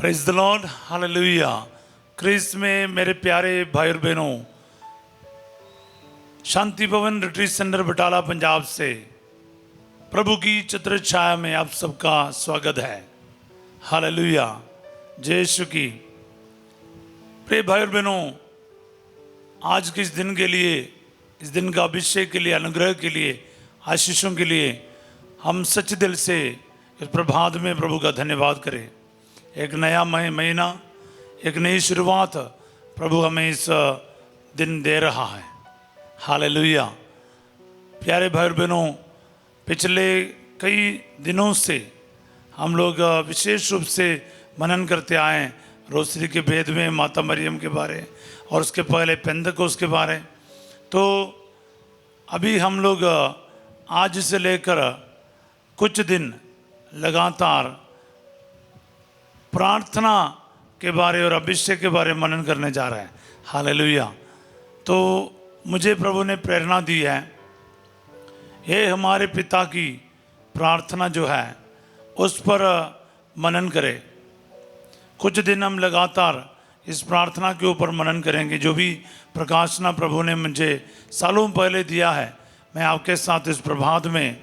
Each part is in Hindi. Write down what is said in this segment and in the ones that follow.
Praise the lord, hallelujah. Christ में मेरे प्यारे भाई और बहनों, शांति भवन रिट्रीट सेंटर बटाला पंजाब से प्रभु की छत्र छाया में आप सबका स्वागत है। हालेलुया, जय यीशु की। प्रिय भाई और बहनों, आज के इस दिन के लिए, इस दिन का अभिषेक के लिए, अनुग्रह के लिए, आशीषों के लिए हम सच्चे दिल से इस प्रभात में प्रभु का धन्यवाद करें। एक नया महीना, एक नई शुरुआत प्रभु हमें इस दिन दे रहा है। हालेलुया। प्यारे भाई और बहनों, पिछले कई दिनों से हम लोग विशेष रूप से मनन करते आए हैं रोशनी के भेद में, माता मरियम के बारे और उसके पहले पेंतकोस्त के बारे। तो अभी हम लोग आज से लेकर कुछ दिन लगातार प्रार्थना के बारे और अभिषेक के बारे में मनन करने जा रहे हैं। हालेलुया। तो मुझे प्रभु ने प्रेरणा दी है, ये हमारे पिता की प्रार्थना जो है उस पर मनन करें। कुछ दिन हम लगातार इस प्रार्थना के ऊपर मनन करेंगे। जो भी प्रकाशना प्रभु ने मुझे सालों पहले दिया है, मैं आपके साथ इस प्रभात में,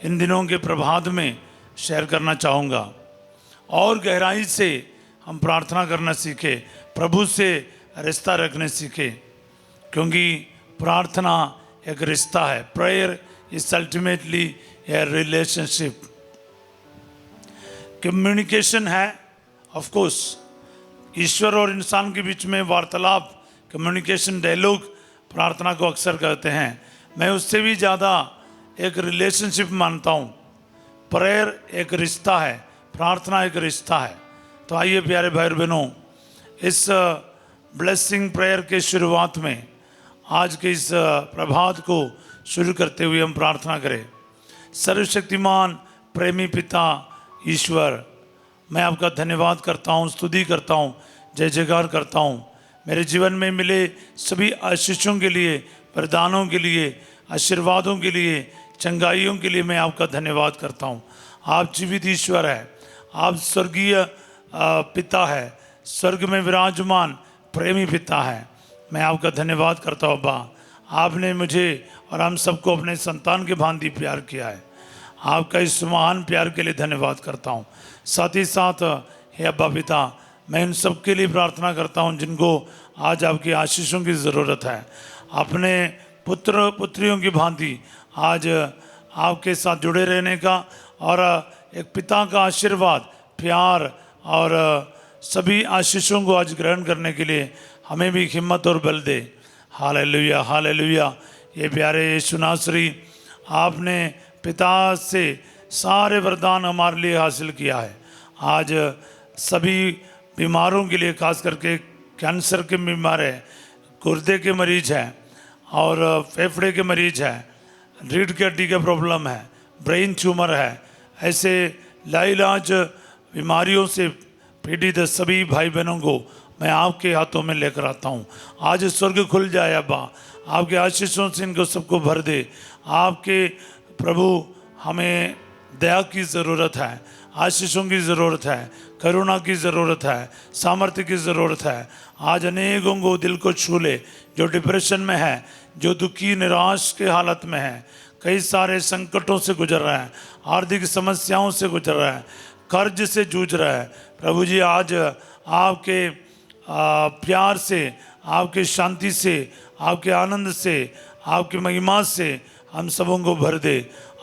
इन दिनों के प्रभात में शेयर करना चाहूँगा। और गहराई से हम प्रार्थना करना सीखे, प्रभु से रिश्ता रखने सीखे, क्योंकि प्रार्थना एक रिश्ता है। Prayer is ultimately A relationship. Communication है, ऑफ कोर्स, ईश्वर और इंसान के बीच में वार्तालाप, कम्युनिकेशन, डायलॉग प्रार्थना को अक्सर कहते हैं। मैं उससे भी ज़्यादा एक रिलेशनशिप मानता हूँ। प्रेयर एक रिश्ता है, प्रार्थना एक रिश्ता है। तो आइए प्यारे भाई और बहनों, इस ब्लेसिंग प्रेयर के शुरुआत में आज के इस प्रभात को शुरू करते हुए हम प्रार्थना करें। सर्वशक्तिमान प्रेमी पिता ईश्वर, मैं आपका धन्यवाद करता हूँ, स्तुति करता हूँ, जय जयकार करता हूँ। मेरे जीवन में मिले सभी आशीषों के लिए, वरदानों के लिए, आशीर्वादों के लिए, चंगाइयों के लिए मैं आपका धन्यवाद करता हूँ। आप जीवित ईश्वर है, आप स्वर्गीय पिता है, स्वर्ग में विराजमान प्रेमी पिता है। मैं आपका धन्यवाद करता हूँ अब्बा। आपने मुझे और हम सबको अपने संतान के भांति प्यार किया है। आपका इस महान प्यार के लिए धन्यवाद करता हूँ। साथ ही साथ हे अब्बा पिता, मैं इन सब के लिए प्रार्थना करता हूँ जिनको आज आपकी आशीषों की ज़रूरत है। अपने पुत्र पुत्रियों की भांति आज आपके साथ जुड़े रहने का और एक पिता का आशीर्वाद, प्यार और सभी आशीषों को आज ग्रहण करने के लिए हमें भी हिम्मत और बल दे। Hallelujah, hallelujah. ये प्यारे यीशु नासरी, आपने पिता से सारे वरदान हमारे लिए हासिल किया है। आज सभी बीमारों के लिए, खास करके कैंसर के बीमार है, गुर्दे के मरीज हैं और फेफड़े के मरीज हैं, रीढ़ की हड्डी का प्रॉब्लम है, ब्रेन ट्यूमर है, ऐसे लाइलाज बीमारियों से पीड़ित सभी भाई बहनों को मैं आपके हाथों में लेकर आता हूँ। आज स्वर्ग खुल जाए अब्बा, आपके आशीषों से इनको सबको भर दे। आपके प्रभु, हमें दया की ज़रूरत है, आशीषों की ज़रूरत है, करुणा की ज़रूरत है, सामर्थ्य की ज़रूरत है। आज अनेकों को दिल को छू ले, जो डिप्रेशन में है, जो दुखी निराश के हालत में है, कई सारे संकटों से गुजर रहा है, आर्थिक समस्याओं से गुजर रहा है, कर्ज से जूझ रहा है। प्रभु जी, आज आपके प्यार से, आपके शांति से, आपके आनंद से, आपकी महिमा से हम सबों को भर दे।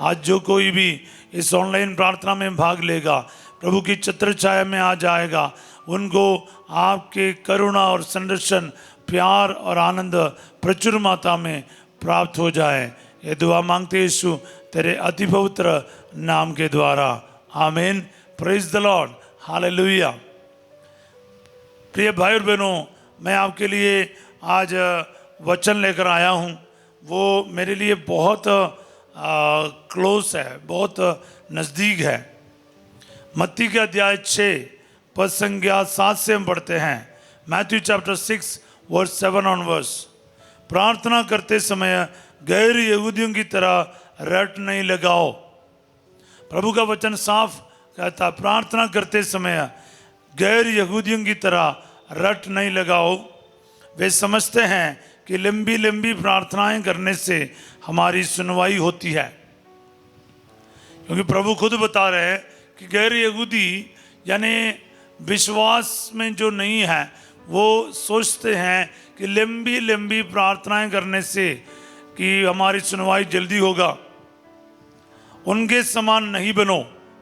आज जो कोई भी इस ऑनलाइन प्रार्थना में भाग लेगा, प्रभु की छत्र छाया में आ जाएगा, उनको आपके करुणा और संरक्षण, प्यार और आनंद प्रचुर मात्रा में प्राप्त हो जाए। ये दुआ मांगते यीशु तेरे अति पवित्र नाम के द्वारा, आमीन। Praise the lord, hallelujah. प्रिय भाई और बहनों, मैं आपके लिए आज वचन लेकर आया हूँ। वो मेरे लिए बहुत क्लोज है, बहुत नज़दीक है। मत्ती के अध्याय 6 पद संख्या 7 से हम पढ़ते हैं। Matthew chapter 6 verse 7 onwards. प्रार्थना करते समय गैर यहूदियों की तरह रट नहीं लगाओ। प्रभु का वचन साफ कहता, प्रार्थना करते समय गैर यहूदियों की तरह रट नहीं लगाओ। वे समझते हैं कि लंबी लंबी प्रार्थनाएं करने से हमारी सुनवाई होती है, क्योंकि प्रभु खुद बता रहे हैं कि गैर यहूदी यानी विश्वास में जो नहीं है वो सोचते हैं कि लंबी लंबी प्रार्थनाएं करने से कि हमारी सुनवाई जल्दी होगा। उनके समान नहीं बनो।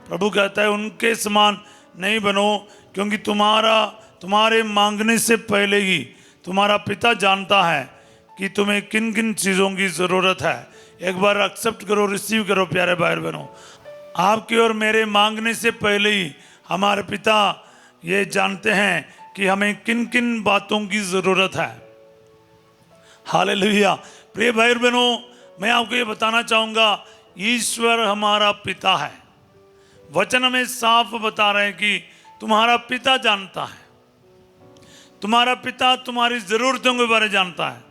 प्रभु कहता है उनके समान नहीं बनो, क्योंकि तुम्हारे मांगने से पहले ही तुम्हारा पिता जानता है कि तुम्हें किन किन चीज़ों की ज़रूरत है। एक बार एक्सेप्ट करो, रिसीव करो प्यारे भाई बहनों। आपके और मेरे मांगने से पहले ही हमारे पिता ये जानते हैं कि हमें किन किन बातों की ज़रूरत है। हालेलुया। प्रिय भाई बहनों, मैं आपको ये बताना चाहूँगा, ईश्वर हमारा पिता है। वचन हमें साफ बता रहे हैं कि तुम्हारा पिता जानता है। तुम्हारा पिता तुम्हारी ज़रूरतों के बारे में जानता है,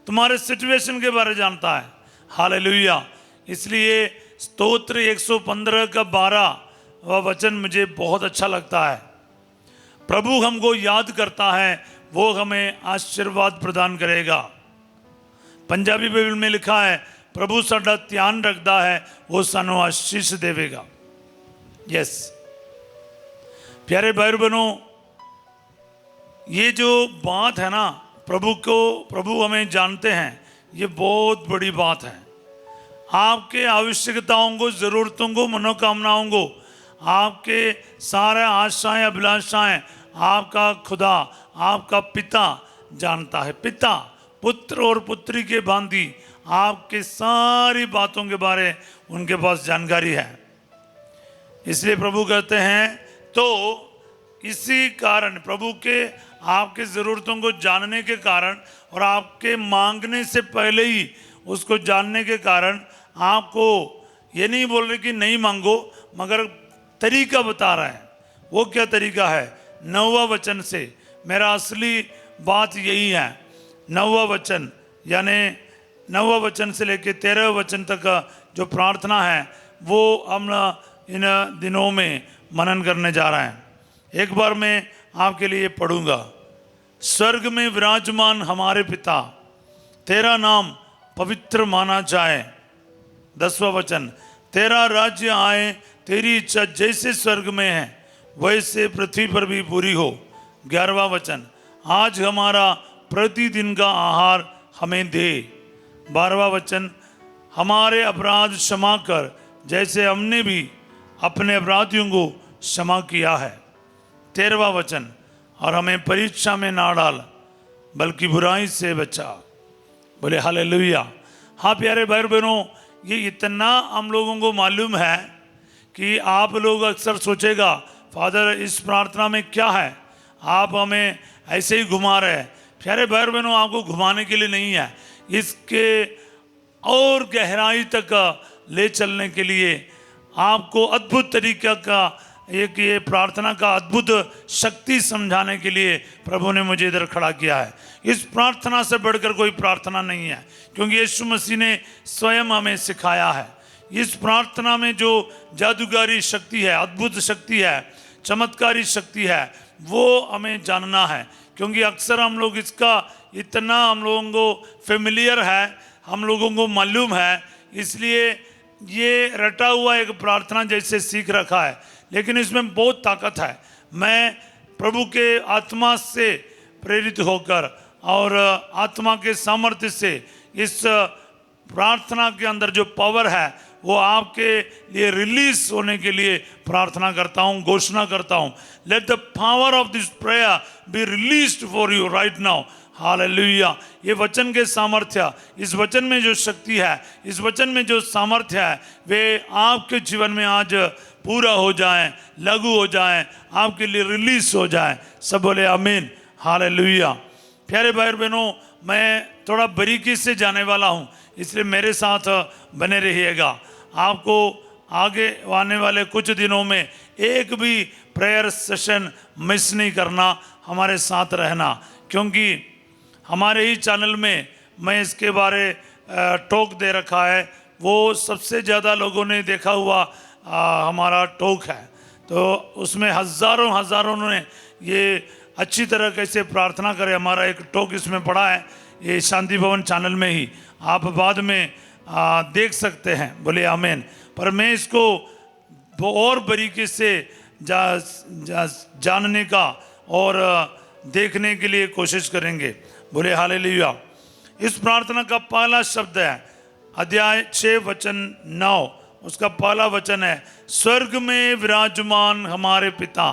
तुम्हारे सिचुएशन के बारे में जानता है। हालेलुया। इसलिए स्तोत्र 115 का 12 वह वचन मुझे बहुत अच्छा लगता है। प्रभु हमको याद करता है, वो हमें आशीर्वाद प्रदान करेगा। पंजाबी बाइबल में लिखा है, प्रभु साडा ध्यान रखता है, वो सानू आशीष देवेगा। यस प्यारे भाई बहनों, ये जो बात है ना, प्रभु हमें जानते हैं, ये बहुत बड़ी बात है। आपके आवश्यकताओं को, ज़रूरतों को, मनोकामनाओं को, आपके सारे आशाएं अभिलाषाएं आपका खुदा, आपका पिता जानता है। पिता पुत्र और पुत्री के भांति आपके सारी बातों के बारे उनके पास जानकारी है। इसलिए प्रभु कहते हैं, तो इसी कारण प्रभु के आपके ज़रूरतों को जानने के कारण और आपके मांगने से पहले ही उसको जानने के कारण आपको ये नहीं बोल रहे कि नहीं मांगो, मगर तरीका बता रहा है। वो क्या तरीका है? 9वां वचन से। मेरा असली बात यही है। 9वां वचन यानी 9वां वचन से लेकर 13वें वचन तक का जो प्रार्थना है वो हम इन दिनों में मनन करने जा रहे हैं। एक बार मैं आपके लिए पढ़ूंगा। स्वर्ग में विराजमान हमारे पिता, तेरा नाम पवित्र माना जाए। 10वां वचन, तेरा राज्य आए, तेरी इच्छा जैसे स्वर्ग में है वैसे पृथ्वी पर भी पूरी हो। 11वां वचन, आज हमारा प्रतिदिन का आहार हमें दे। 12वां वचन, हमारे अपराध क्षमा कर जैसे हमने भी अपने अपराधियों को क्षमा किया है। 13वां वचन, और हमें परीक्षा में ना डाल बल्कि बुराई से बचा। बोले हालेलुया। हाँ प्यारे भाई बहनों, ये इतना हम लोगों को मालूम है कि आप लोग अक्सर सोचेगा, फादर इस प्रार्थना में क्या है, आप हमें ऐसे ही घुमा रहे हैं। प्यारे भाई बहनों, आपको घुमाने के लिए नहीं है, इसके और गहराई तक ले चलने के लिए, आपको अद्भुत तरीका का एक ये प्रार्थना का अद्भुत शक्ति समझाने के लिए प्रभु ने मुझे इधर खड़ा किया है। इस प्रार्थना से बढ़कर कोई प्रार्थना नहीं है, क्योंकि यीशु मसीह ने स्वयं हमें सिखाया है। इस प्रार्थना में जो जादूगारी शक्ति है, अद्भुत शक्ति है, चमत्कारी शक्ति है, वो हमें जानना है। क्योंकि अक्सर हम लोग इसका इतना हम लोगों को फेमिलियर है, हम लोगों को मालूम है, इसलिए ये रटा हुआ एक प्रार्थना जैसे सीख रखा है, लेकिन इसमें बहुत ताकत है। मैं प्रभु के आत्मा से प्रेरित होकर और आत्मा के सामर्थ्य से इस प्रार्थना के अंदर जो पावर है वो आपके लिए रिलीज होने के लिए प्रार्थना करता हूँ, घोषणा करता हूँ। Let the power of this prayer be released for you right now. Hallelujah. ये वचन के सामर्थ्य, इस वचन में जो शक्ति है, इस वचन में जो सामर्थ्य है, वे आपके जीवन में आज पूरा हो जाए, लागू हो जाए, आपके लिए रिलीज हो जाए। सब बोले आमीन। हालेलुया। प्यारे भाई बहनों, मैं थोड़ा बारीकी से जाने वाला हूँ, इसलिए मेरे साथ बने रहिएगा। आपको आगे आने वाले कुछ दिनों में एक भी प्रेयर सेशन मिस नहीं करना, हमारे साथ रहना, क्योंकि हमारे ही चैनल में मैं इसके बारे टॉक दे रखा है। वो सबसे ज़्यादा लोगों ने देखा हुआ हमारा टॉक है। तो उसमें हज़ारों हज़ारों ने ये अच्छी तरह कैसे प्रार्थना करें, हमारा एक टॉक इसमें पड़ा है, ये शांति भवन चैनल में ही आप बाद में देख सकते हैं, बोले आमीन। पर मैं इसको और बारीकी से जानने का और देखने के लिए कोशिश करेंगे, बोले हालेलुया। इस प्रार्थना का पहला शब्द है अध्याय 6 वचन 9, उसका पहला वचन है, स्वर्ग में विराजमान हमारे पिता।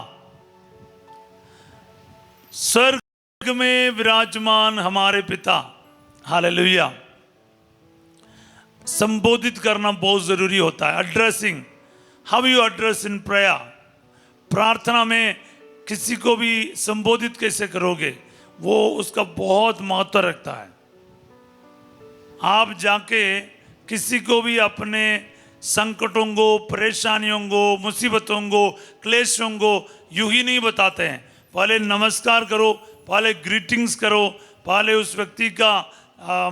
स्वर्ग में विराजमान हमारे पिता, हालेलुया। संबोधित करना बहुत जरूरी होता है। Addressing, how you address in prayer, प्रार्थना में किसी को भी संबोधित कैसे करोगे, वो उसका बहुत महत्व रखता है। आप जाके किसी को भी अपने संकटों को, परेशानियों को, मुसीबतों को, क्लेशों को यूं ही नहीं बताते हैं। पहले नमस्कार करो, पहले ग्रीटिंग्स करो, पहले उस व्यक्ति का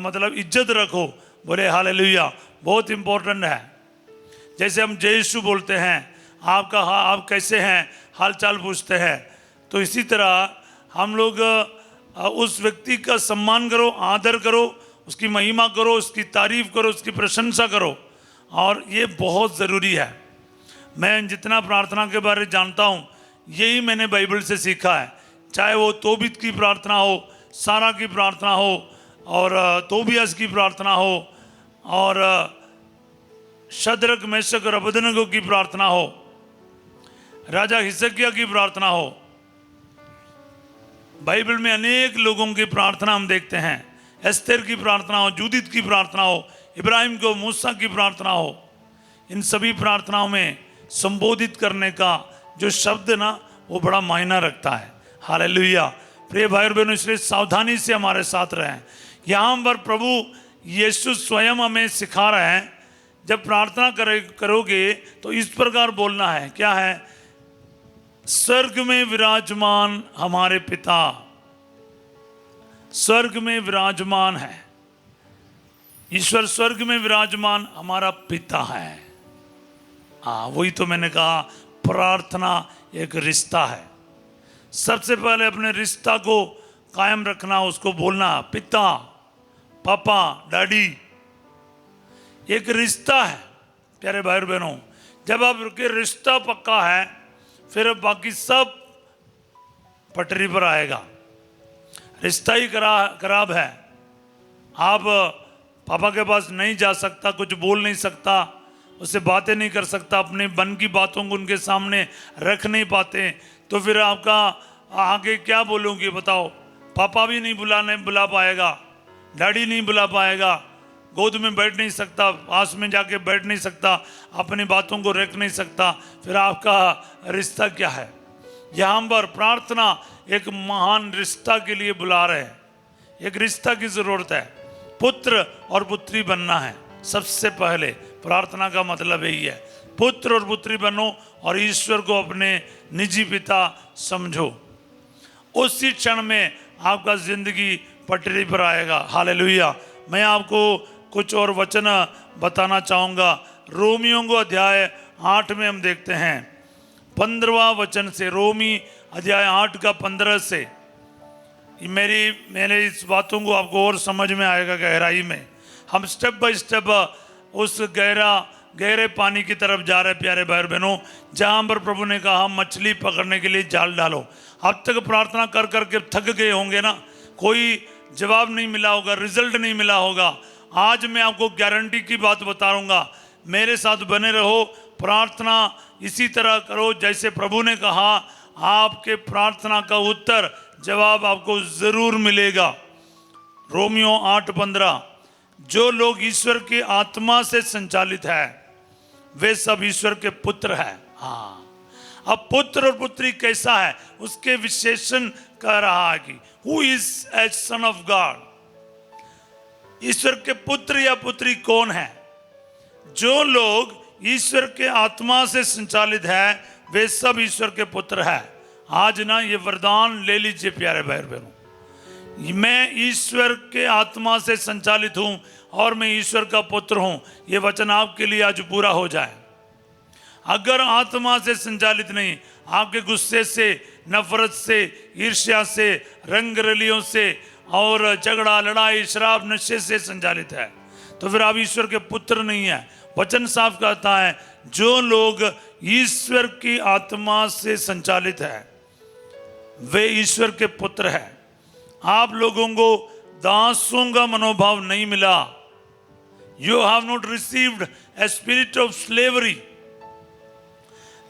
मतलब इज्जत रखो, बोले हालेलुया। बहुत इंपॉर्टेंट है। जैसे हम जय यीशु बोलते हैं, आपका आप कैसे हैं, हाल चाल पूछते हैं, तो इसी तरह हम लोग उस व्यक्ति का सम्मान करो, आदर करो, उसकी महिमा करो, उसकी तारीफ करो, उसकी प्रशंसा करो, और ये बहुत ज़रूरी है। मैं जितना प्रार्थना के बारे में जानता हूँ, यही मैंने बाइबल से सीखा है। चाहे वो तोबित की प्रार्थना हो, सारा की प्रार्थना हो, और तोबियास की प्रार्थना हो, और शद्रक मेशक और अबेदनगो की प्रार्थना हो, राजा हिजकिय्याह की प्रार्थना हो। बाइबल में अनेक लोगों की प्रार्थना हम देखते हैं। एस्तेर की प्रार्थना हो, जूदित की प्रार्थना हो, इब्राहिम को मूसा की प्रार्थना हो। इन सभी प्रार्थनाओं में संबोधित करने का जो शब्द ना, वो बड़ा मायना रखता है। हालेलुया। प्रिय भाई और बहनों, इसलिए सावधानी से हमारे साथ रहें। यहाँ पर प्रभु यीशु स्वयं हमें सिखा रहे हैं, जब प्रार्थना करोगे तो इस प्रकार बोलना है। क्या है? स्वर्ग में विराजमान हमारे पिता। स्वर्ग में विराजमान है ईश्वर, स्वर्ग में विराजमान हमारा पिता है। वही तो मैंने कहा, प्रार्थना एक रिश्ता है। सबसे पहले अपने रिश्ता को कायम रखना, उसको बोलना पिता, पापा, डैडी, एक रिश्ता है। प्यारे भाई और बहनों, जब आपके रिश्ता पक्का है, फिर बाकी सब पटरी पर आएगा। रिश्ता ही खराब है, आप पापा के पास नहीं जा सकता, कुछ बोल नहीं सकता, उससे बातें नहीं कर सकता, अपने मन की बातों को उनके सामने रख नहीं पाते, तो फिर आपका आगे क्या बोलूँगी बताओ? पापा भी नहीं बुला पाएगा, डैडी नहीं बुला पाएगा, गोद में बैठ नहीं सकता, पास में जाके बैठ नहीं सकता, अपनी बातों को रख नहीं सकता, फिर आपका रिश्ता क्या है? यहाँ पर प्रार्थना एक महान रिश्ता के लिए बुला रहे हैं। एक रिश्ता की ज़रूरत है, पुत्र और पुत्री बनना है। सबसे पहले प्रार्थना का मतलब यही है, पुत्र और पुत्री बनो और ईश्वर को अपने निजी पिता समझो। उसी क्षण में आपका जिंदगी पटरी पर आएगा। हालेलुया। मैं आपको कुछ और वचन बताना चाहूँगा। रोमियों को अध्याय 8 में हम देखते हैं 15वां वचन से, रोमी अध्याय 8 का 15 से। मेरे इस बातों को आपको और समझ में आएगा गहराई में। हम स्टेप बाय स्टेप उस गहरे पानी की तरफ जा रहे हैं प्यारे भाई और बहनों, जहाँ पर प्रभु ने कहा मछली पकड़ने के लिए जाल डालो। अब तक प्रार्थना कर करके थक गए होंगे ना, कोई जवाब नहीं मिला होगा, रिजल्ट नहीं मिला होगा। आज मैं आपको गारंटी की बात बताऊंगा, मेरे साथ बने रहो, प्रार्थना इसी तरह करो जैसे प्रभु ने कहा। आपके प्रार्थना का उत्तर, जवाब आपको जरूर मिलेगा। रोमियो 8:15, जो लोग ईश्वर की आत्मा से संचालित है वे सब ईश्वर के पुत्र हैं। अब पुत्र और पुत्री कैसा है, उसके विशेषण कह रहा है कि who is a son of God. ईश्वर के पुत्र या पुत्री कौन है? जो लोग ईश्वर के आत्मा से संचालित है वे सब ईश्वर के पुत्र है। आज ना ये वरदान ले लीजिए प्यारे भाई बहनों, मैं ईश्वर के आत्मा से संचालित हूं और मैं ईश्वर का पुत्र हूं। ये वचन आपके लिए आज पूरा हो जाए। अगर आत्मा से संचालित नहीं, आपके गुस्से से, नफरत से, ईर्ष्या से, रंग रलियों से और झगड़ा, लड़ाई, शराब, नशे से संचालित है, तो फिर आप ईश्वर के पुत्र नहीं है। वचन साफ कहता है, जो लोग ईश्वर की आत्मा से संचालित है वे ईश्वर के पुत्र हैं। आप लोगों को दासों का मनोभाव नहीं मिला। You have not received a spirit of slavery,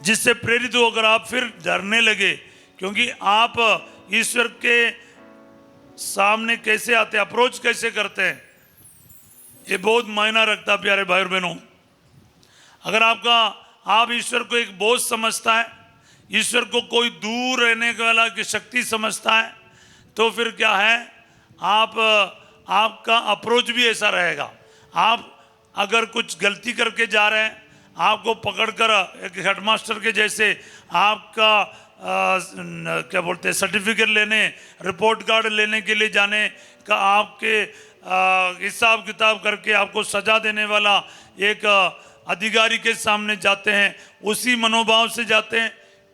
जिससे प्रेरित होकर आप फिर डरने लगे, क्योंकि आप ईश्वर के सामने कैसे आते, अप्रोच कैसे करते हैं, ये बहुत मायना रखता है प्यारे भाई और बहनों। अगर आप ईश्वर को एक बोझ समझता है, ईश्वर को कोई दूर रहने वाला की शक्ति समझता है, तो फिर क्या है, आपका अप्रोच भी ऐसा रहेगा। आप अगर कुछ गलती करके जा रहे हैं, आपको पकड़कर एक हेडमास्टर के जैसे आपका क्या बोलते हैं सर्टिफिकेट लेने, रिपोर्ट कार्ड लेने के लिए जाने का आपके हिसाब किताब करके आपको सजा देने वाला एक अधिकारी के सामने जाते हैं, उसी मनोभाव से जाते हैं।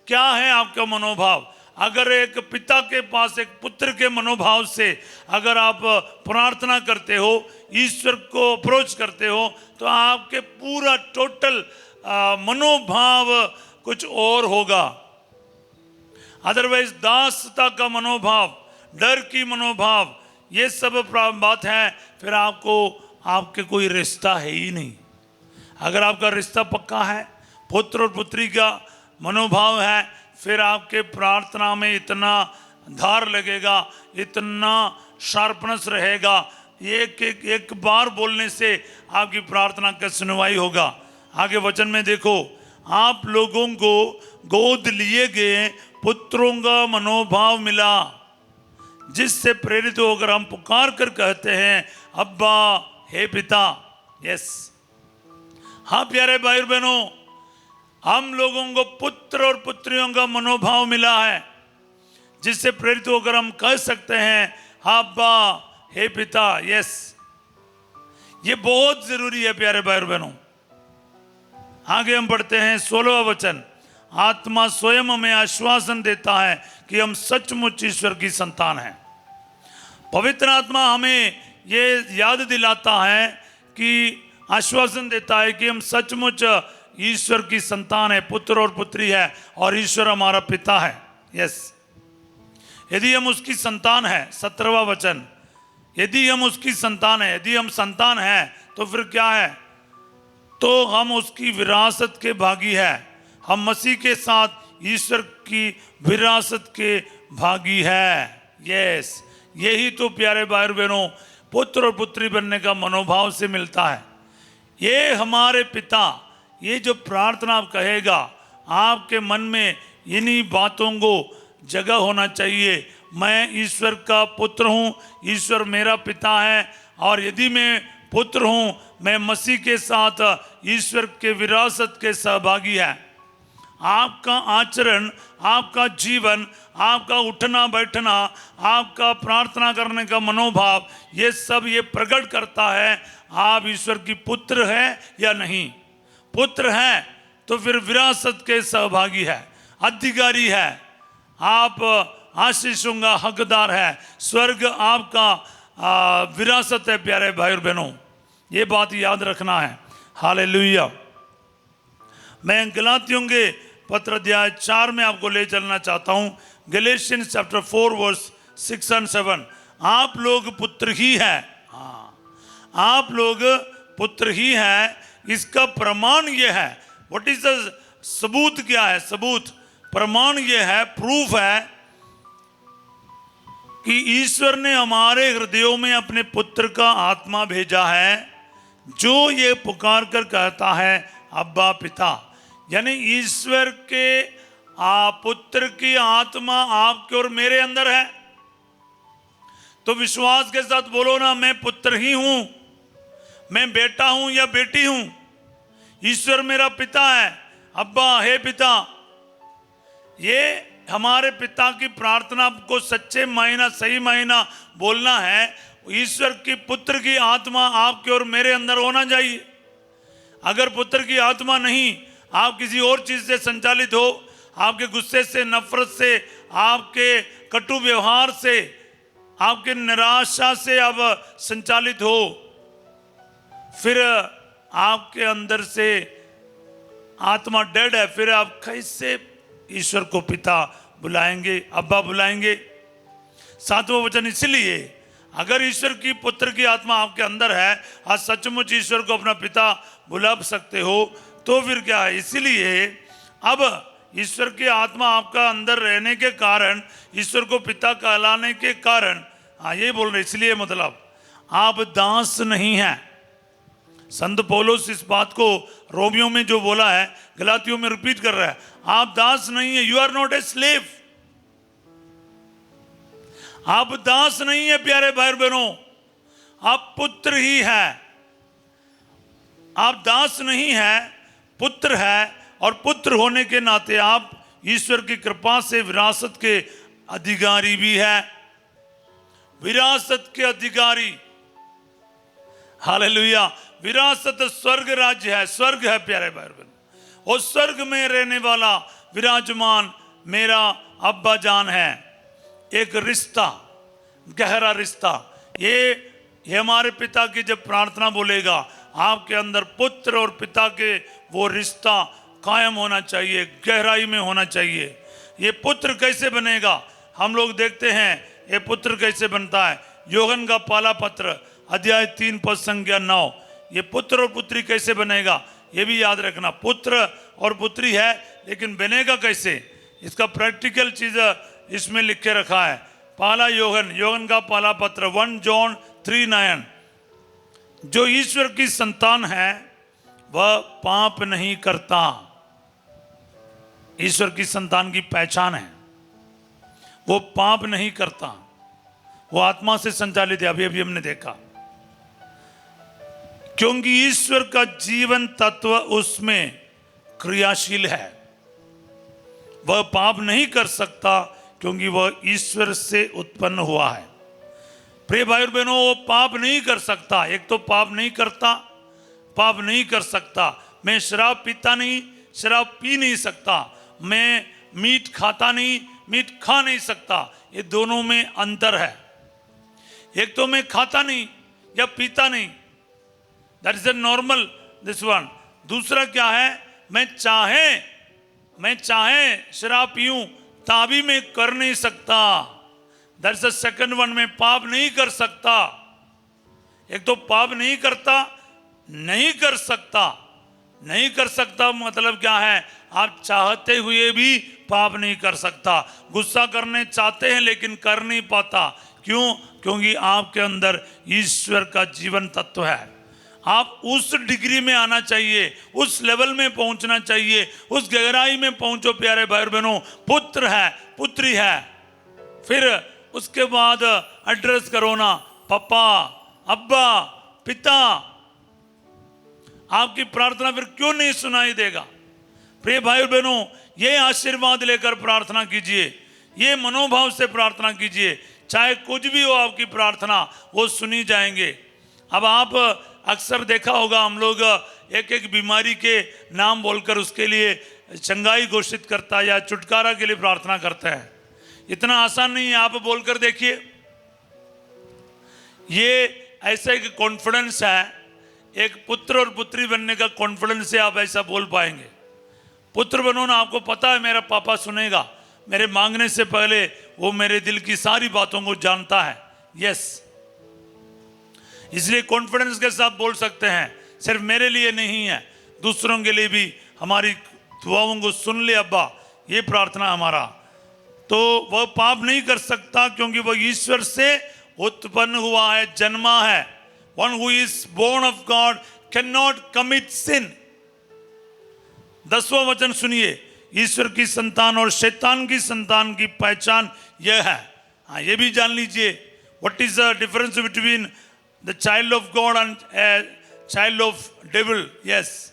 क्या है आपका मनोभाव? अगर एक पिता के पास एक पुत्र के मनोभाव से अगर आप प्रार्थना करते हो, ईश्वर को अप्रोच करते हो, तो आपके पूरा टोटल मनोभाव कुछ और होगा। अदरवाइज दासता का मनोभाव, डर की मनोभाव, ये सब बात है, फिर आपके कोई रिश्ता है ही नहीं। अगर आपका रिश्ता पक्का है, पुत्र और पुत्री का मनोभाव है, फिर आपके प्रार्थना में इतना धार लगेगा, इतना शार्पनेस रहेगा, एक बार बोलने से आपकी प्रार्थना का सुनवाई होगा। आगे वचन में देखो, आप लोगों को गोद लिए गए पुत्रों का मनोभाव मिला, जिससे प्रेरित होकर हम पुकार कर कहते हैं, अब्बा हे पिता। यस, हाँ प्यारे भाई और बहनों, हम लोगों को पुत्र और पुत्रियों का मनोभाव मिला है, जिससे प्रेरित होकर हम कह सकते हैं, अब्बा हे पिता। यस, ये बहुत जरूरी है प्यारे भाई और बहनों। आगे हम पढ़ते हैं 16वां वचन, आत्मा स्वयं हमें आश्वासन देता है कि हम सचमुच ईश्वर की संतान हैं। पवित्र आत्मा हमें ये याद दिलाता है कि आश्वासन देता है कि हम सचमुच ईश्वर की संतान है, पुत्र और पुत्री है, और ईश्वर हमारा पिता है। यस, यदि हम उसकी संतान है, 17वां वचन, यदि हम उसकी संतान है, यदि हम संतान है, तो फिर क्या है, तो हम उसकी विरासत के भागी है। हम मसीह के साथ ईश्वर की विरासत के भागी है। यस, यही तो प्यारे भाई और बहनों पुत्र और पुत्री बनने का मनोभाव से मिलता है। ये हमारे पिता, ये जो प्रार्थना आप कहेगा, आपके मन में इन्हीं बातों को जगह होना चाहिए। मैं ईश्वर का पुत्र हूँ, ईश्वर मेरा पिता है, और यदि मैं पुत्र हूँ, मैं मसीह के साथ ईश्वर के विरासत के सहभागी है। आपका आचरण, आपका जीवन, आपका उठना बैठना, आपका प्रार्थना करने का मनोभाव, ये सब ये प्रकट करता है आप ईश्वर की पुत्र है या नहीं। पुत्र है तो फिर विरासत के सहभागी है, अधिकारी है, आप आशीषों का हकदार है, स्वर्ग आपका विरासत है प्यारे भाई और बहनों। ये बात याद रखना है। हालेलुया। मैं गलातियों के पत्र अध्याय 4 में आपको ले चलना चाहता हूँ। गैलेशियंस चैप्टर 4 वर्स 6 और 7। आप लोग पुत्र ही हैं। हाँ, आप लोग पुत्र ही हैं। इसका प्रमाण ये है, व्हाट इज द सबूत, क्या है सबूत? प्रमाण ये है, प्रूफ है कि ईश्वर ने हमारे हृदयों में अपने पुत्र का आत्मा भेजा है, जो ये पुकार कर कहता है, अब्बा पिता। यानी ईश्वर के पुत्र की आत्मा आपके और मेरे अंदर है। तो विश्वास के साथ बोलो ना, मैं पुत्र ही हूं, मैं बेटा हूं या बेटी हूं, ईश्वर मेरा पिता है, अब्बा हे पिता। ये हमारे पिता की प्रार्थना को सच्चे मायना, सही मायना बोलना है। ईश्वर की पुत्र की आत्मा आपके और मेरे अंदर होना चाहिए। अगर पुत्र की आत्मा नहीं, आप किसी और चीज से संचालित हो, आपके गुस्से से, नफरत से, आपके कटु व्यवहार से, आपके निराशा से आप संचालित हो, फिर आपके अंदर से आत्मा डेड है, फिर आप कैसे ईश्वर को पिता बुलाएंगे, अब्बा बुलाएंगे? 7वां वचन, इसलिए अगर ईश्वर की पुत्र की आत्मा आपके अंदर है, आज सचमुच ईश्वर को अपना पिता बुला सकते हो, तो फिर क्या है? इसीलिए अब ईश्वर की आत्मा आपका अंदर रहने के कारण, ईश्वर को पिता कहलाने के कारण, ये बोल रहे, इसलिए मतलब आप दास नहीं हैं। संत पौलुस इस बात को रोमियो में जो बोला है, गलातियों में रिपीट कर रहा है, आप दास नहीं है, you are not a slave. आप दास नहीं है प्यारे भाई बहनों, आप पुत्र ही है। आप दास नहीं है, पुत्र है, और पुत्र होने के नाते आप ईश्वर की कृपा से विरासत के अधिकारी भी है। विरासत के अधिकारी, हालेलुया। विरासत स्वर्ग राज्य है, स्वर्ग है प्यारे भाई बहन, और स्वर्ग में रहने वाला विराजमान मेरा अब्बा जान है। एक रिश्ता, गहरा रिश्ता, ये हमारे पिता की जब प्रार्थना बोलेगा, आपके अंदर पुत्र और पिता के वो रिश्ता कायम होना चाहिए, गहराई में होना चाहिए। ये पुत्र कैसे बनेगा? हम लोग देखते हैं ये पुत्र कैसे बनता है। यूहन्ना का पहला पत्र अध्याय 3 पद संख्या 9, ये पुत्र और पुत्री कैसे बनेगा ये भी याद रखना। पुत्र और पुत्री है, लेकिन बनेगा कैसे, इसका प्रैक्टिकल चीज इसमें लिख के रखा है। पहला यूहन्ना का पहला पत्र 1 जॉन 3:9, जो ईश्वर की संतान है वह पाप नहीं करता। ईश्वर की संतान की पहचान है, वो पाप नहीं करता, वो आत्मा से संचालित है। अभी अभी हमने देखा, क्योंकि ईश्वर का जीवन तत्व उसमें क्रियाशील है। वह पाप नहीं कर सकता क्योंकि वह ईश्वर से उत्पन्न हुआ है। प्रिय भाई बहनों, वो पाप नहीं कर सकता। एक तो पाप नहीं करता, पाप नहीं कर सकता। मैं शराब पीता नहीं, शराब पी नहीं सकता। मैं मीट खाता नहीं, मीट खा नहीं सकता। ये दोनों में अंतर है। एक तो मैं खाता नहीं या पीता नहीं, that is a normal this one. दूसरा क्या है, मैं चाहे शराब पीऊं तभी मैं कर नहीं सकता, that is the second one. मैं पाप नहीं कर सकता। एक तो पाप नहीं करता, नहीं कर सकता। नहीं कर सकता मतलब क्या है, आप चाहते हुए भी पाप नहीं कर सकता। गुस्सा करने चाहते हैं लेकिन कर नहीं पाता। क्यों? क्योंकि आपके अंदर ईश्वर का जीवन तत्व है। आप उस डिग्री में आना चाहिए, उस लेवल में पहुंचना चाहिए, उस गहराई में पहुंचो प्यारे भाई बहनों। पुत्र है, पुत्री है, फिर उसके बाद एड्रेस करो ना, पापा, अब्बा, पिता। आपकी प्रार्थना फिर क्यों नहीं सुनाई देगा? प्रिय भाई बहनों, ये आशीर्वाद लेकर प्रार्थना कीजिए, ये मनोभाव से प्रार्थना कीजिए, चाहे कुछ भी हो आपकी प्रार्थना वो सुनी जाएंगे। अब आप अक्सर देखा होगा, हम लोग एक एक बीमारी के नाम बोलकर उसके लिए चंगाई घोषित करता है या छुटकारा के लिए प्रार्थना करते हैं। इतना आसान नहीं है। आप बोलकर देखिए, ये ऐसा एक कॉन्फिडेंस है, एक पुत्र और पुत्री बनने का कॉन्फिडेंस से आप ऐसा बोल पाएंगे। पुत्र बनो ना, आपको पता है मेरा पापा सुनेगा, मेरे मांगने से पहले वो मेरे दिल की सारी बातों को जानता है। यस, इसलिए कॉन्फिडेंस के साथ बोल सकते हैं, सिर्फ मेरे लिए नहीं है, दूसरों के लिए भी हमारी दुआओं को सुन ले अब्बा, ये प्रार्थना हमारा। तो वह पाप नहीं कर सकता क्योंकि वह ईश्वर से उत्पन्न हुआ है, जन्मा है। One who is born of God cannot commit sin। 10वां वचन सुनिए, ईश्वर की संतान और शैतान की संतान की पहचान यह है। हाँ, ये भी जान लीजिए, what is the difference between the child of God and child of devil. Yes,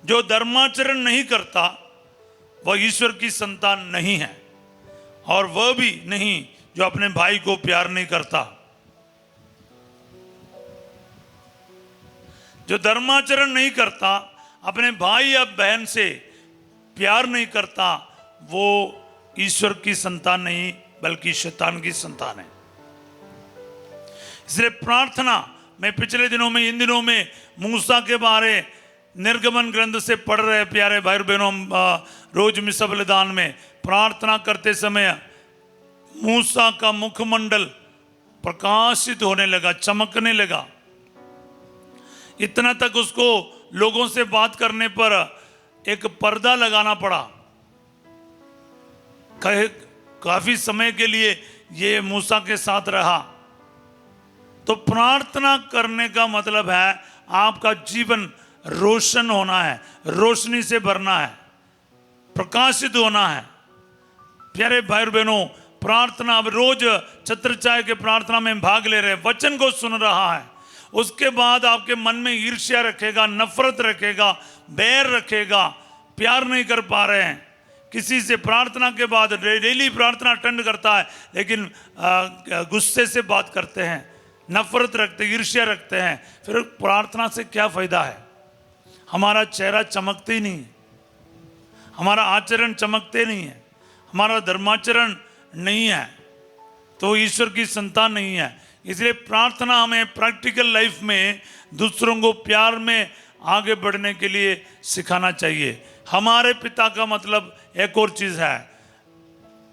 जो धर्माचरण नहीं करता वह ईश्वर की संतान नहीं है, और वह भी नहीं जो अपने भाई को प्यार नहीं करता। जो धर्माचरण नहीं करता, अपने भाई या बहन से प्यार नहीं करता, वो ईश्वर की संतान नहीं बल्कि शैतान की संतान है। इसलिए प्रार्थना, मैं पिछले दिनों में, इन दिनों में मूसा के बारे निर्गमन ग्रंथ से पढ़ रहे प्यारे भाई बहनों, रोज मिसा बलिदान में प्रार्थना करते समय मूसा का मुखमंडल प्रकाशित होने लगा, चमकने लगा। इतना तक उसको लोगों से बात करने पर एक पर्दा लगाना पड़ा। काफी समय के लिए ये मूसा के साथ रहा। तो प्रार्थना करने का मतलब है आपका जीवन रोशन होना है, रोशनी से भरना है, प्रकाशित होना है। प्यारे भाई और बहनों, प्रार्थना, अब रोज छत्र छाया के प्रार्थना में भाग ले रहे, वचन को सुन रहा है, उसके बाद आपके मन में ईर्ष्या रखेगा, नफरत रखेगा, बैर रखेगा, प्यार नहीं कर पा रहे हैं किसी से। प्रार्थना के बाद डेली प्रार्थना अटेंड करता है, लेकिन गुस्से से बात करते हैं, नफरत रखते, ईर्ष्या रखते हैं, फिर प्रार्थना से क्या फायदा है? हमारा चेहरा चमकते ही नहीं है, हमारा आचरण चमकते नहीं है, हमारा धर्माचरण नहीं है, तो ईश्वर की संतान नहीं है। इसलिए प्रार्थना हमें प्रैक्टिकल लाइफ में दूसरों को प्यार में आगे बढ़ने के लिए सिखाना चाहिए। हमारे पिता का मतलब एक और चीज है,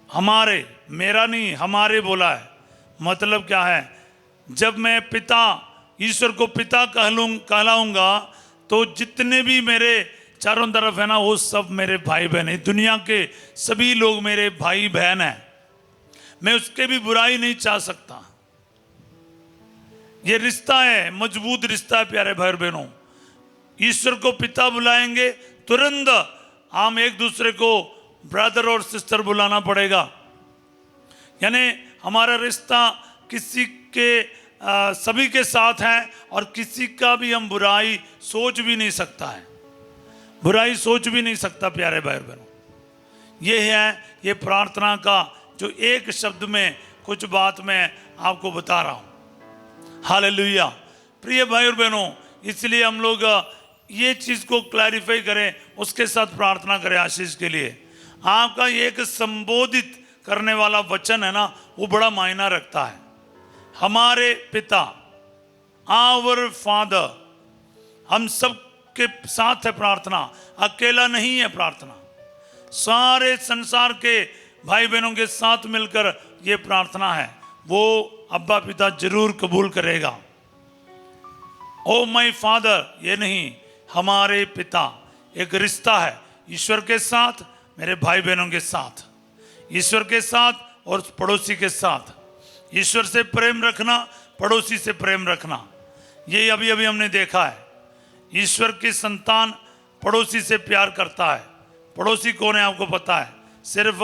हमारे, मेरा नहीं, हमारे बोला है। मतलब क्या है? जब मैं पिता, ईश्वर को पिता कहलाऊंगा, तो जितने भी मेरे चारों तरफ है ना, वो सब मेरे भाई बहन है। दुनिया के सभी लोग मेरे भाई बहन हैं, मैं उसके भी बुराई नहीं चाह सकता। ये रिश्ता है, मजबूत रिश्ता है प्यारे भाई बहनों। ईश्वर को पिता बुलाएंगे, तुरंत हम एक दूसरे को ब्रदर और सिस्टर बुलाना पड़ेगा। यानी हमारा रिश्ता किसी के सभी के साथ है, और किसी का भी हम बुराई सोच भी नहीं सकता है, बुराई सोच भी नहीं सकता प्यारे भाई बहनों। ये है ये प्रार्थना का जो एक शब्द में कुछ बात मैं आपको बता रहा हूँ। हालेलुया। प्रिय भाई और बहनों, इसलिए हम लोग ये चीज़ को क्लैरिफाई करें, उसके साथ प्रार्थना करें आशीष के लिए। आपका एक संबोधित करने वाला वचन है ना, वो बड़ा मायना रखता है। हमारे पिता, आवर फादर, हम सब के साथ है प्रार्थना, अकेला नहीं है प्रार्थना। सारे संसार के भाई बहनों के साथ मिलकर ये प्रार्थना है, वो अब्बा पिता जरूर कबूल करेगा। ओ माय फादर, ये नहीं, हमारे पिता। एक रिश्ता है ईश्वर के साथ, मेरे भाई बहनों के साथ, ईश्वर के साथ और पड़ोसी के साथ। ईश्वर से प्रेम रखना, पड़ोसी से प्रेम रखना, ये अभी अभी हमने देखा है। ईश्वर की संतान पड़ोसी से प्यार करता है। पड़ोसी कौन है आपको पता है? सिर्फ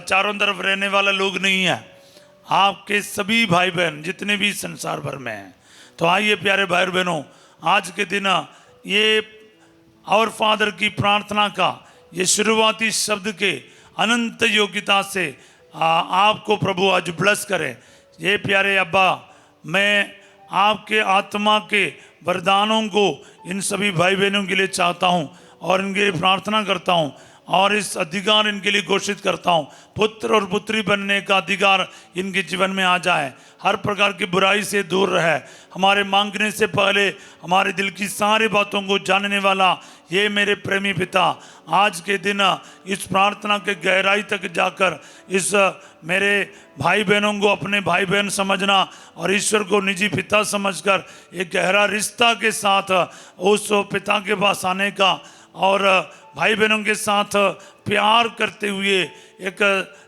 चारों तरफ रहने वाला लोग नहीं है, आपके सभी भाई बहन जितने भी संसार भर में हैं। तो आइए प्यारे भाई बहनों, आज के दिन ये आवर फादर की प्रार्थना का ये शुरुआती शब्द के अनंत योग्यता से आपको प्रभु आज ब्लेस करें। ये प्यारे अब्बा, मैं आपके आत्मा के वरदानों को इन सभी भाई बहनों के लिए चाहता हूँ और इनके लिए प्रार्थना करता हूँ, और इस अधिकार इनके लिए घोषित करता हूँ। पुत्र और पुत्री बनने का अधिकार इनके जीवन में आ जाए, हर प्रकार की बुराई से दूर रहे। हमारे मांगने से पहले हमारे दिल की सारी बातों को जानने वाला ये मेरे प्रेमी पिता, आज के दिन इस प्रार्थना के गहराई तक जाकर इस मेरे भाई बहनों को अपने भाई बहन समझना और ईश्वर को निजी पिता समझकर एक गहरा रिश्ता के साथ उस पिता के पास आने का, और भाई बहनों के साथ प्यार करते हुए एक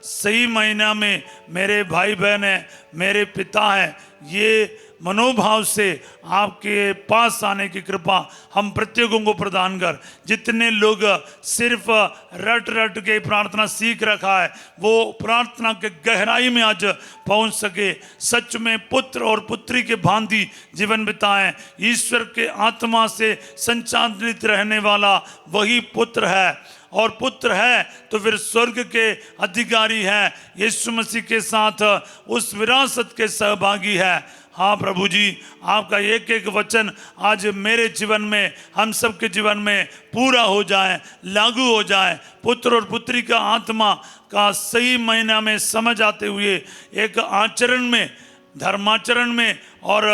सही महीना में मेरे भाई बहन हैं, मेरे पिता हैं, ये मनोभाव से आपके पास आने की कृपा हम प्रत्येकों को प्रदान कर। जितने लोग सिर्फ रट रट के प्रार्थना सीख रखा है, वो प्रार्थना के गहराई में आज पहुंच सके, सच में पुत्र और पुत्री के भांति जीवन बिताएं। ईश्वर के आत्मा से संचालित रहने वाला वही पुत्र है, और पुत्र है तो फिर स्वर्ग के अधिकारी है, यीशु मसीह के साथ उस विरासत के सहभागी है। हाँ प्रभु जी, आपका एक एक वचन आज मेरे जीवन में, हम सबके जीवन में पूरा हो जाए, लागू हो जाए। पुत्र और पुत्री का आत्मा का सही महीना में समझ आते हुए एक आचरण में, धर्माचरण में और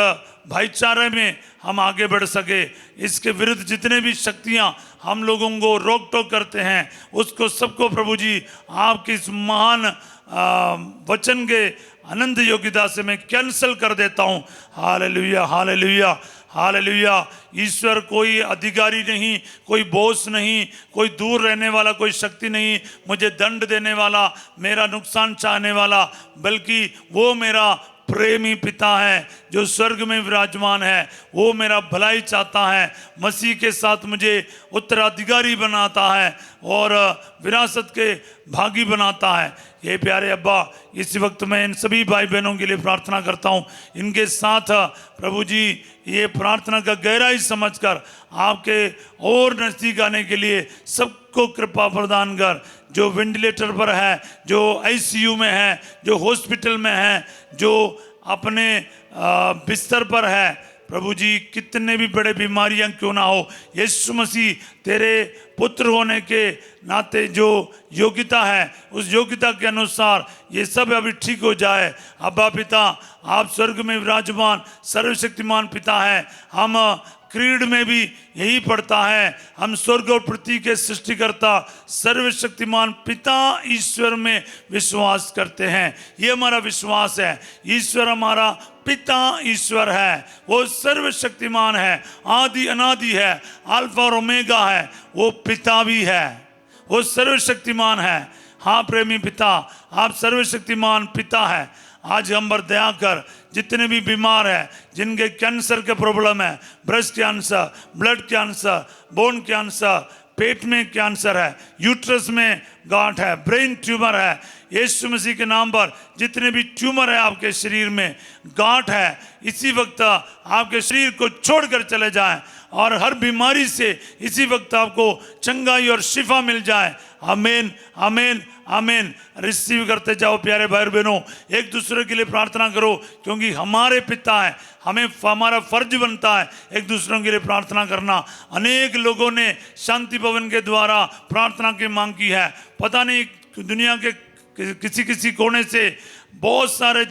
भाईचारे में हम आगे बढ़ सके। इसके विरुद्ध जितने भी शक्तियां हम लोगों को रोक टोक करते हैं, उसको सबको प्रभु जी आपकी इस महान वचन के अनंत योग्यता से मैं कैंसल कर देता हूँ। Hallelujah, hallelujah, hallelujah. ईश्वर कोई अधिकारी नहीं, कोई बॉस नहीं, कोई दूर रहने वाला कोई शक्ति नहीं, मुझे दंड देने वाला, मेरा नुकसान चाहने वाला, बल्कि वो मेरा प्रेमी पिता है जो स्वर्ग में विराजमान है। वो मेरा भलाई चाहता है, मसीह के साथ मुझे उत्तराधिकारी बनाता है और विरासत के भागी बनाता है। ये प्यारे अब्बा, इस वक्त मैं इन सभी भाई बहनों के लिए प्रार्थना करता हूँ। इनके साथ प्रभु जी ये प्रार्थना का गहराई समझकर आपके और नज़दीक आने के लिए सबको कृपा प्रदान कर। जो वेंटिलेटर पर है, जो आईसीयू में है, जो हॉस्पिटल में है, जो अपने बिस्तर पर है, प्रभु जी कितने भी बड़े बीमारियां क्यों ना हो, यीशु मसीह तेरे पुत्र होने के नाते जो योग्यता है, उस योग्यता के अनुसार ये सब अभी ठीक हो जाए। अब्बा पिता, आप स्वर्ग में विराजमान सर्वशक्तिमान पिता है। हम क्रीड में भी यही पढ़ता है, हम स्वर्ग और पृथ्वी के सृष्टिकर्ता सर्वशक्तिमान पिता ईश्वर में विश्वास करते हैं। ये हमारा विश्वास है। ईश्वर हमारा पिता ईश्वर है, वो सर्वशक्तिमान है, आदि अनादि है, अल्फा और ओमेगा है, वो पिता भी है, वो सर्वशक्तिमान है। हाँ प्रेमी पिता, आप सर्वशक्तिमान पिता है। आज हम पर दया कर, जितने भी बीमार हैं, जिनके कैंसर के प्रॉब्लम है, breast cancer, blood cancer, bone cancer, पेट में कैंसर है, यूट्रस में गांठ है, ब्रेन ट्यूमर है, यीशु मसीह के नाम पर जितने भी ट्यूमर है आपके शरीर में, गांठ है, इसी वक्त आपके शरीर को छोड़कर चले जाएं और हर बीमारी से इसी वक्त आपको चंगाई और शिफा मिल जाए। आमीन, आमीन, आमीन। रिसीव करते जाओ प्यारे भाई बहनों, एक दूसरे के लिए प्रार्थना करो, क्योंकि हमारे पिता है, हमारा फर्ज बनता है एक दूसरों के लिए प्रार्थना करना। अनेक लोगों ने शांति भवन के द्वारा प्रार्थना की मांग की है। पता नहीं दुनिया के किसी कोने से बहुत सारे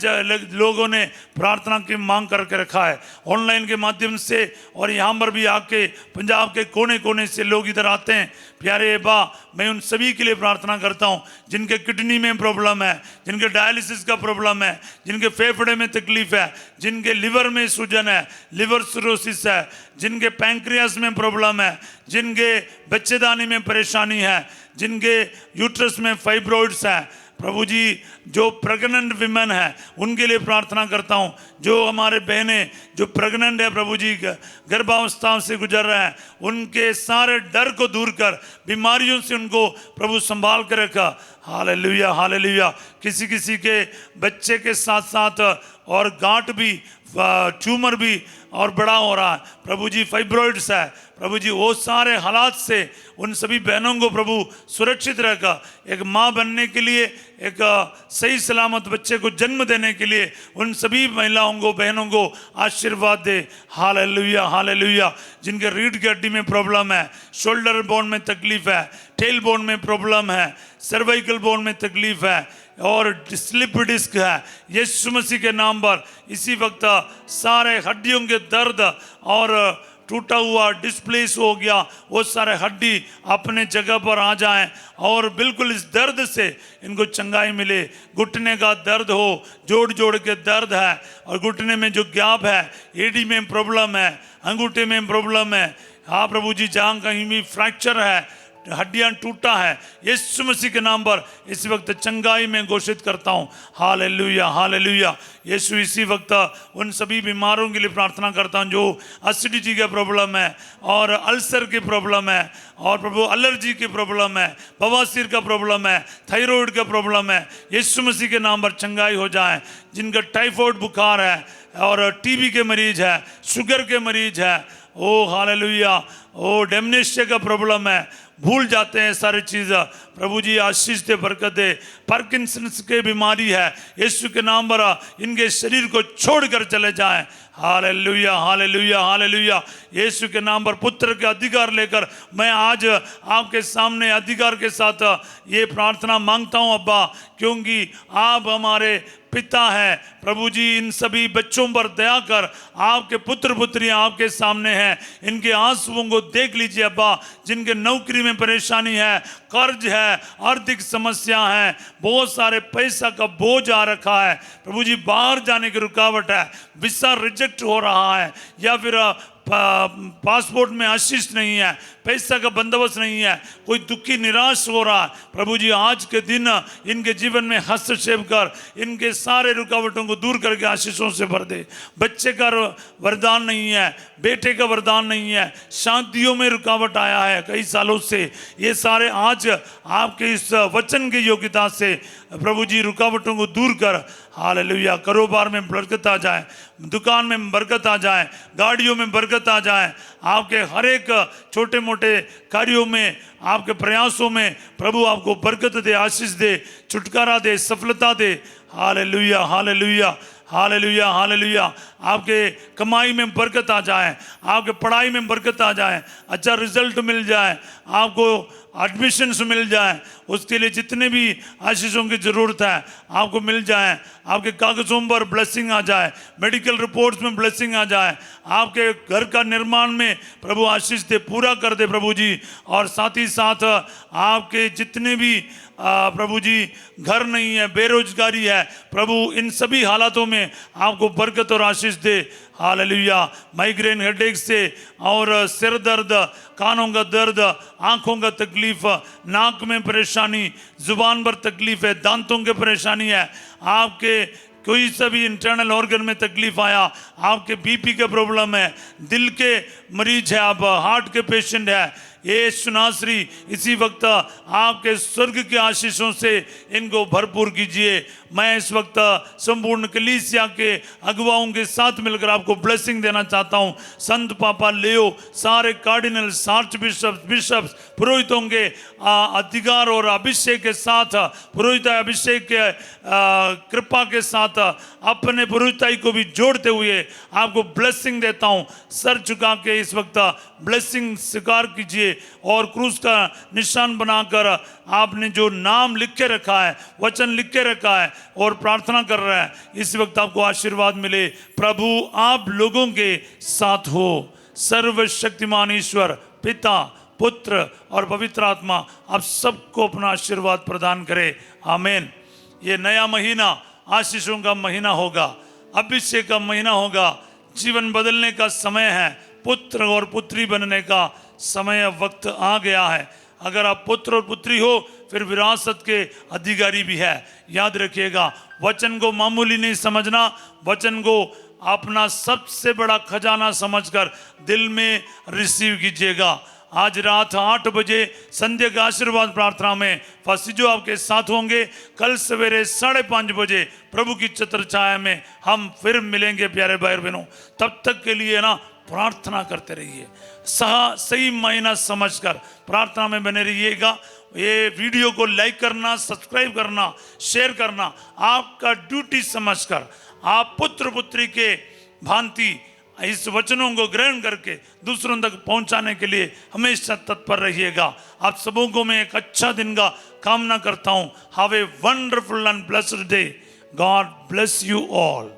लोगों ने प्रार्थना की मांग करके रखा है ऑनलाइन के माध्यम से, और यहाँ पर भी आके पंजाब के कोने कोने से लोग इधर आते हैं। प्यारे अब्बा, मैं उन सभी के लिए प्रार्थना करता हूँ जिनके किडनी में प्रॉब्लम है, जिनके डायलिसिस का प्रॉब्लम है, जिनके फेफड़े में तकलीफ है, जिनके लिवर में सूजन है, लिवर सिरोसिस है, जिनके पैंक्रियास में प्रॉब्लम है, जिनके बच्चेदानी में परेशानी है, जिनके यूट्रस में फाइब्रॉइड्स है। प्रभु जी, जो प्रेग्नेंट विमेन है उनके लिए प्रार्थना करता हूँ। जो हमारे बहनें जो प्रेग्नेंट है प्रभु जी, गर्भावस्था से गुजर रहे हैं, उनके सारे डर को दूर कर, बीमारियों से उनको प्रभु संभाल कर रखा। Hallelujah, hallelujah. किसी किसी के बच्चे के साथ साथ और गांठ भी, ट्यूमर भी और बड़ा हो रहा है प्रभु जी, फाइब्रॉइड्स है प्रभु जी। वो सारे हालात से उन सभी बहनों को प्रभु सुरक्षित रखा, एक माँ बनने के लिए, एक सही सलामत बच्चे को जन्म देने के लिए उन सभी महिलाओं को, बहनों को आशीर्वाद दे। Hallelujah, hallelujah. जिनके रीढ़ की हड्डी में प्रॉब्लम है, शोल्डर बोन में तकलीफ है, टेल बोन में प्रॉब्लम है, सर्वाइकल बोन में तकलीफ है और स्लिप डिस्क है, यीशु मसीह के नाम पर इसी वक्त सारे हड्डियों के दर्द और टूटा हुआ डिस्प्लेस हो गया, वो सारे हड्डी अपने जगह पर आ जाएं और बिल्कुल इस दर्द से इनको चंगाई मिले। घुटने का दर्द हो, जोड़ जोड़ के दर्द है, और घुटने में जो गैप है, एडी में प्रॉब्लम है, अंगूठे में प्रॉब्लम है, हाँ प्रभु जी, जहाँ कहीं भी फ्रैक्चर है, हड्डियां टूटा है, यीशु मसीह के नाम पर इस वक्त चंगाई में घोषित करता हूँ। Hallelujah, hallelujah. यीशु इसी वक्त उन सभी बीमारों के लिए प्रार्थना करता हूँ जो एसिडिटी का प्रॉब्लम है और अल्सर की प्रॉब्लम है और प्रभु एलर्जी की प्रॉब्लम है, बवासीर का प्रॉब्लम है, थायराइड का प्रॉब्लम है, यीशु मसीह के नाम पर चंगाई हो जाए। जिनका टाइफाइड बुखार है और टीबी के मरीज है, शुगर के मरीज है, ओ हालेलुया, ओ डेमनेशिया का प्रॉब्लम है, भूल जाते हैं सारी चीज़। प्रभु जी आशीष दे, बरकत दे। पार्किंसंस के बीमारी है, यीशु के नाम पर इनके शरीर को छोड़कर चले जाएं। Hallelujah hallelujah hallelujah. यीशु के नाम पर पुत्र के अधिकार लेकर मैं आज आपके सामने अधिकार के साथ ये प्रार्थना मांगता हूं अब्बा, क्योंकि आप हमारे पिता है। प्रभु जी इन सभी बच्चों पर दया कर, आपके पुत्र पुत्रियां आपके सामने हैं, इनके आंसुओं को देख लीजिए अब्बा। जिनके नौकरी में परेशानी है, कर्ज है, आर्थिक समस्या है, बहुत सारे पैसा का बोझ आ रखा है प्रभु जी, बाहर जाने की रुकावट है, वीसा रिजेक्ट हो रहा है, या फिर पासपोर्ट में आशीष नहीं है, पैसा का बंदोबस्त नहीं है, कोई दुखी निराश हो रहा है। प्रभु जी आज के दिन इनके जीवन में हस्तक्षेप कर, इनके सारे रुकावटों को दूर करके आशीषों से भर दे। बच्चे का वरदान नहीं है, बेटे का वरदान नहीं है, शादियों में रुकावट आया है कई सालों से, ये सारे आज आपके इस वचन की योग्यता से प्रभु जी रुकावटों को दूर कर। हालेलुया। कारोबार में बरकत आ जाए, दुकान में बरकत आ जाए, गाड़ियों में बरकत आ जाए, आपके हर एक छोटे मोटे कार्यों में, आपके प्रयासों में प्रभु आपको बरकत दे, आशीष दे, छुटकारा दे, सफलता दे। Hallelujah hallelujah hallelujah hallelujah. आपके कमाई में बरकत आ जाए, आपके पढ़ाई में बरकत आ जाए, अच्छा रिजल्ट मिल जाए, आपको एडमिशन्स मिल जाए, उसके लिए जितने भी आशीषों की ज़रूरत है आपको मिल जाए, आपके कागज़ों पर ब्लेसिंग आ जाए, मेडिकल रिपोर्ट्स में ब्लेसिंग आ जाए, आपके घर का निर्माण में प्रभु आशीष दे, पूरा कर दे प्रभु जी। और साथ ही साथ आपके जितने भी प्रभु जी घर नहीं है, बेरोजगारी है, प्रभु इन सभी हालातों में आपको बरकत और आशीष दे। हालेलुया। माइग्रेन हेडेक से और सिर दर्द, कानों का दर्द, आंखों का तकलीफ, नाक में परेशानी, जुबान पर तकलीफ है, दांतों के परेशानी है, आपके कोई सा भी इंटरनल ऑर्गन में तकलीफ आया, आपके बीपी का प्रॉब्लम है, दिल के मरीज है, आप हार्ट के पेशेंट है, ये सुनासरी इसी वक्त आपके स्वर्ग के आशीषों से इनको भरपूर कीजिए। मैं इस वक्त संपूर्ण कलीसिया के अगुवाओं के साथ मिलकर आपको ब्लेसिंग देना चाहता हूं। संत पापा लेओ, सारे कार्डिनल्स, आर्च बिशप्स, पुरोहितों के अधिकार और अभिषेक के साथ, पुरोहित अभिषेक के कृपा के साथ अपने पुरोहिताई को भी जोड़ते हुए आपको ब्लेसिंग देता हूं। सर झुका के इस वक्त ब्लेसिंग स्वीकार कीजिए और क्रूस का निशान बनाकर आपने जो नाम लिख के रखा है, वचन लिख के रखा है और प्रार्थना कर रहा है, इस वक्त आपको आशीर्वाद मिले। प्रभु आप लोगों के साथ हो। सर्वशक्तिमान ईश्वर पिता, पुत्र और पवित्र आत्मा आप सबको अपना आशीर्वाद प्रदान करे। आमीन। ये नया महीना आशीषों का महीना होगा, अभिषेक का महीना होगा, जीवन बदलने का समय है, पुत्र और पुत्री बनने का समय, वक्त आ गया है। अगर आप पुत्र और पुत्री हो फिर विरासत के अधिकारी भी है। याद रखिएगा, वचन को मामूली नहीं समझना, वचन को अपना सबसे बड़ा खजाना समझकर दिल में रिसीव कीजिएगा। आज रात 8 बजे संध्या का आशीर्वाद प्रार्थना में फसीजो आपके साथ होंगे। कल सवेरे 5:30 बजे प्रभु की छत्र छाया में हम फिर मिलेंगे प्यारे भाई बहनों। तब तक के लिए ना प्रार्थना करते रहिए, सही महीना समझकर प्रार्थना में बने रहिएगा। ये वीडियो को लाइक करना, सब्सक्राइब करना, शेयर करना आपका ड्यूटी समझकर आप पुत्र पुत्री के भांति इस वचनों को ग्रहण करके दूसरों तक पहुंचाने के लिए हमेशा तत्पर रहिएगा। आप सबों को मैं एक अच्छा दिन का कामना करता हूं। Have a wonderful and blessed day. God bless you all.